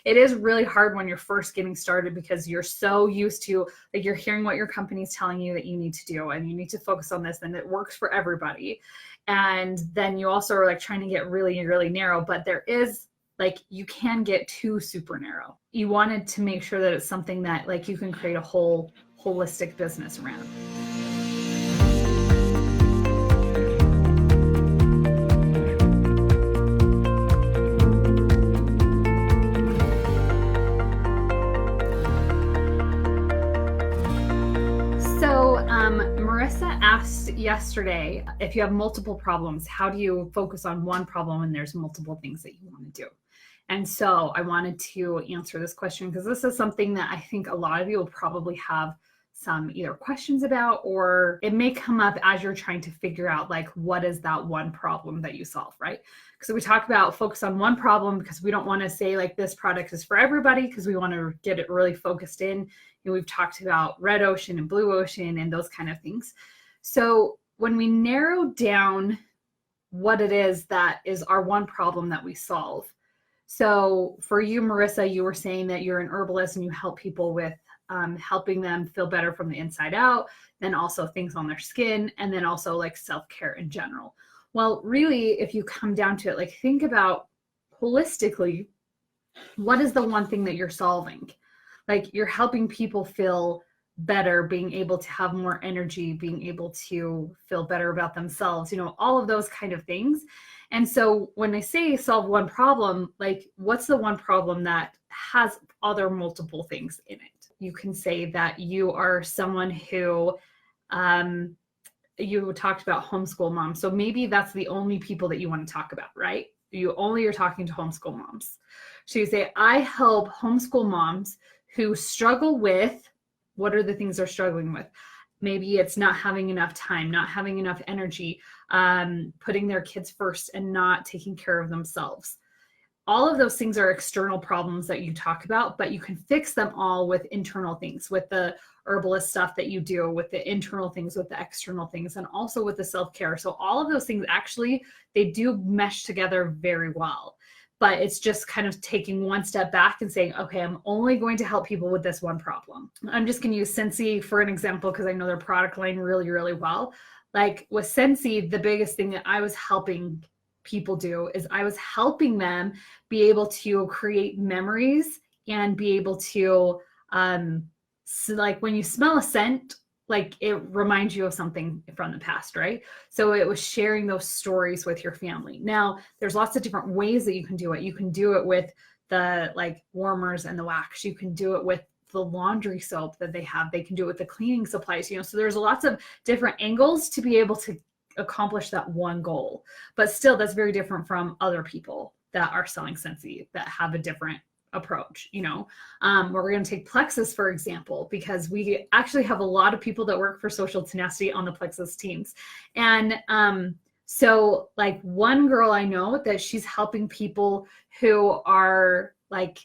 It is really hard when you're first getting started because you're so used to, like, you're hearing what your company's telling you that you need to do and you need to focus on this and it works for everybody. And then you also are like trying to get really, really narrow, but there is like, you can get too super narrow. You wanted to make sure that it's something that like you can create a whole holistic business around. Marissa asked yesterday, if you have multiple problems, how do you focus on one problem when there's multiple things that you want to do? And so I wanted to answer this question because this is something that I think a lot of you will probably have some either questions about, or it may come up as you're trying to figure out like, what is that one problem that you solve, right? Because we talk about focus on one problem because we don't want to say like this product is for everybody, because we want to get it really focused in. And we've talked about red ocean and blue ocean and those kind of things. So when we narrow down what it is that is our one problem that we solve. So for you, Marissa, you were saying that you're an herbalist and you help people with helping them feel better from the inside out, then also things on their skin, and then also like self-care in general. Well, really, if you come down to it, like think about holistically, what is the one thing that you're solving? Like you're helping people feel better, being able to have more energy, being able to feel better about themselves, all of those kind of things. And so when I say solve one problem, like what's the one problem that has other multiple things in it? You can say that you are someone who, you talked about homeschool moms. So maybe that's the only people that you want to talk about, right? You only are talking to homeschool moms. So you say, I help homeschool moms who struggle with, what are the things they're struggling with? Maybe it's not having enough time, not having enough energy, putting their kids first and not taking care of themselves. All of those things are external problems that you talk about, but you can fix them all with internal things, with the herbalist stuff that you do, with the internal things, with the external things, and also with the self-care. So all of those things actually, they do mesh together very well. But it's just kind of taking one step back and saying, okay, I'm only going to help people with this one problem. I'm just going to use Scentsy for an example because I know their product line really, really well. Like with Scentsy, the biggest thing that I was helping people do is I was helping them be able to create memories and be able to, so like when you smell a scent, like it reminds you of something from the past, right? So it was sharing those stories with your family. Now, there's lots of different ways that you can do it. You can do it with the like warmers and the wax. You can do it with the laundry soap that they have. They can do it with the cleaning supplies, so there's lots of different angles to be able to accomplish that one goal. But still, that's very different from other people that are selling Scentsy that have a different approach. We're going to take Plexus, for example, because we actually have a lot of people that work for Social Tenacity on the Plexus teams. And so like one girl I know that she's helping people who are like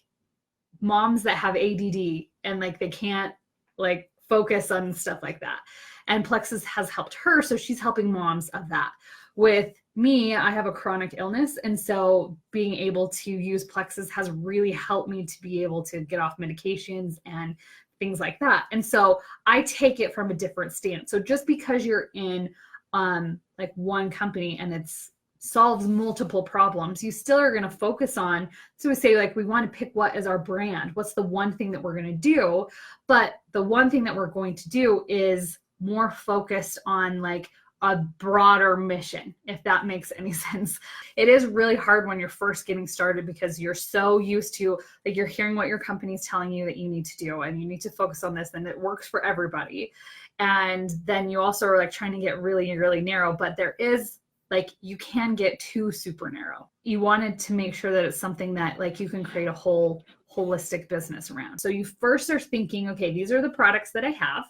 moms that have ADD and like they can't like focus on stuff like that. And Plexus has helped her. So she's helping moms of that. With me, I have a chronic illness. And so being able to use Plexus has really helped me to be able to get off medications and things like that. And so I take it from a different stance. So just because you're in like one company and it's solves multiple problems, you still are going to focus on, so we say like we want to pick what is our brand, what's the one thing that we're going to do, but the one thing that we're going to do is more focused on like a broader mission, if that makes any sense. It is really hard when you're first getting started because you're so used to, like you're hearing what your company's telling you that you need to do and you need to focus on this and it works for everybody. And then you also are like trying to get really, really narrow, but there is like, you can get too super narrow. You wanted to make sure that it's something that like you can create a whole holistic business around. So you first are thinking, okay, these are the products that I have.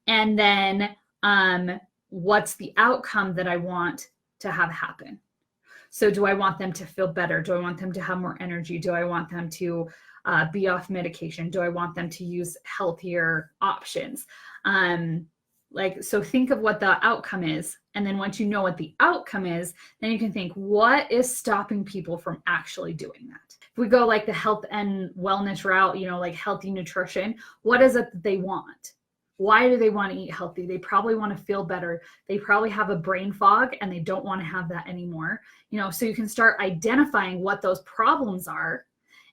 And then what's the outcome that I want to have happen? So do I want them to feel better? Do I want them to have more energy? Do I want them to be off medication? Do I want them to use healthier options? So think of what the outcome is. And then once you know what the outcome is, then you can think, what is stopping people from actually doing that? If we go like the health and wellness route, like healthy nutrition, what is it that they want? Why do they want to eat healthy? They probably want to feel better. They probably have a brain fog and they don't want to have that anymore. So you can start identifying what those problems are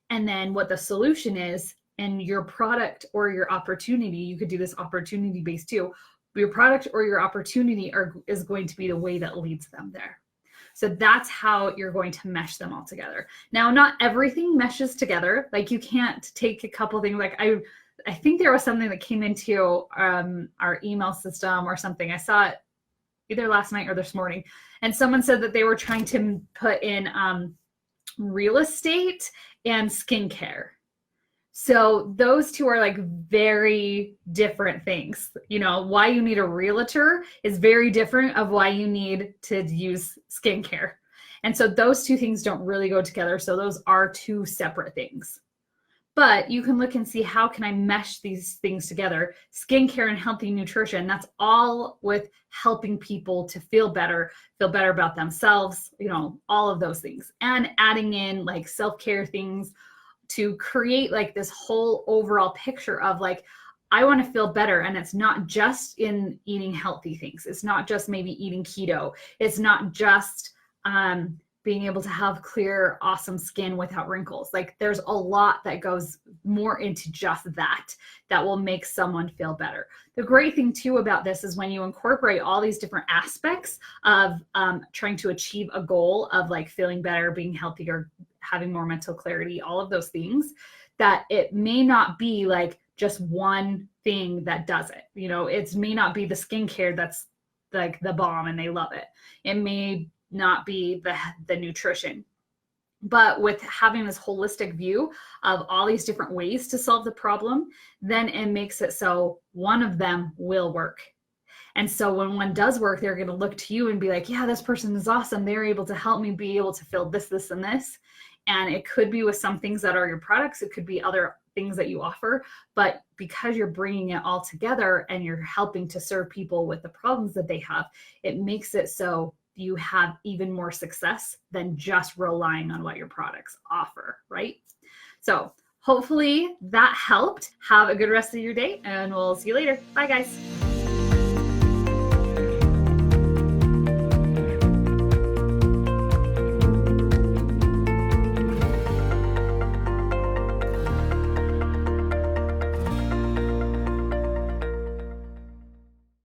and then what the solution is, and your product or your opportunity. You could do this opportunity based too. Your product or your opportunity is going to be the way that leads them there. So that's how you're going to mesh them all together. Now, not everything meshes together. Like you can't take a couple things. Like I think there was something that came into our email system or something. I saw it either last night or this morning. And someone said that they were trying to put in real estate and skincare. So those two are like very different things. Why you need a realtor is very different of why you need to use skincare. And so those two things don't really go together. So those are two separate things. But you can look and see, how can I mesh these things together? Skincare and healthy nutrition, that's all with helping people to feel better about themselves, all of those things. And adding in like self-care things to create like this whole overall picture of like, I want to feel better. And it's not just in eating healthy things. It's not just maybe eating keto. It's not just being able to have clear, awesome skin without wrinkles. Like there's a lot that goes more into just that will make someone feel better. The great thing too about this is when you incorporate all these different aspects of trying to achieve a goal of like feeling better, being healthier, having more mental clarity, all of those things, that it may not be like just one thing that does it. It may not be the skincare that's like the bomb and they love it. It may not be the nutrition. But with having this holistic view of all these different ways to solve the problem, then it makes it so one of them will work. And so when one does work, they're going to look to you and be like, yeah, this person is awesome. They're able to help me be able to feel this, this, and this. And it could be with some things that are your products. It could be other things that you offer. But because you're bringing it all together and you're helping to serve people with the problems that they have, it makes it so you have even more success than just relying on what your products offer, right? So hopefully that helped. Have a good rest of your day and we'll see you later. Bye guys.